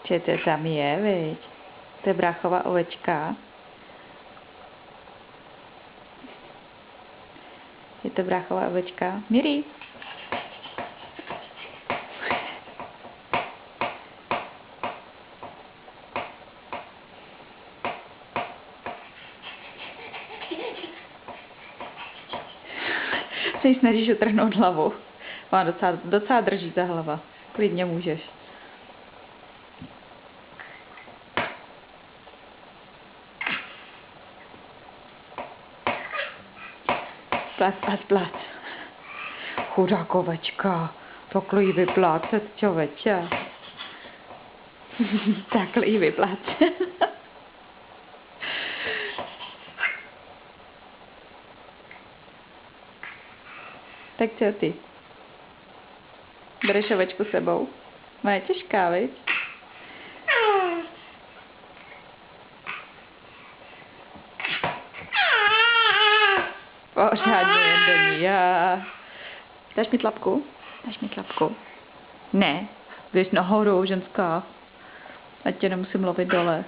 Že to tam je, viď? To je bráchová ovečka. Je to bráchová ovečka. Miri. Se jí snažíš utrhnout hlavu. Má docela drží ta hlava. Klidně můžeš. Plác. Chudák ovečka. Takhle jí vyplácet, člověče. Takhle jí vyplácet. Tak co ty? Bereš ovečku sebou? Má je těžká, viď? Pořádně jen do ní, já. Dáš mi tlapku? Dáš mi tlapku? Ne, běž nahoru, ženská. Ať tě nemusím lovit dole.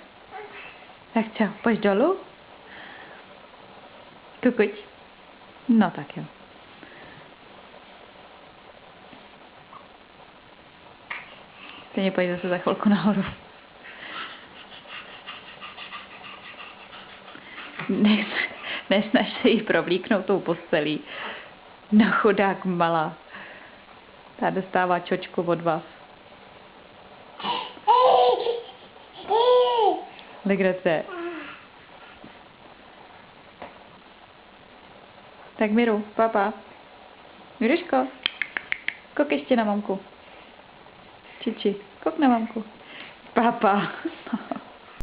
Tak co, pojď dolů? Kukuť. No tak jo. Stejně pojď zase za chvilku nahoru. Nesnaž se jí provlíknout tou postelí. No chudák malá. Ta dostává čočku od vás. Legrace. Tak Miru, papa. Miruško, kouk ještě na mamku. Čiči, kouk na mamku. Papa.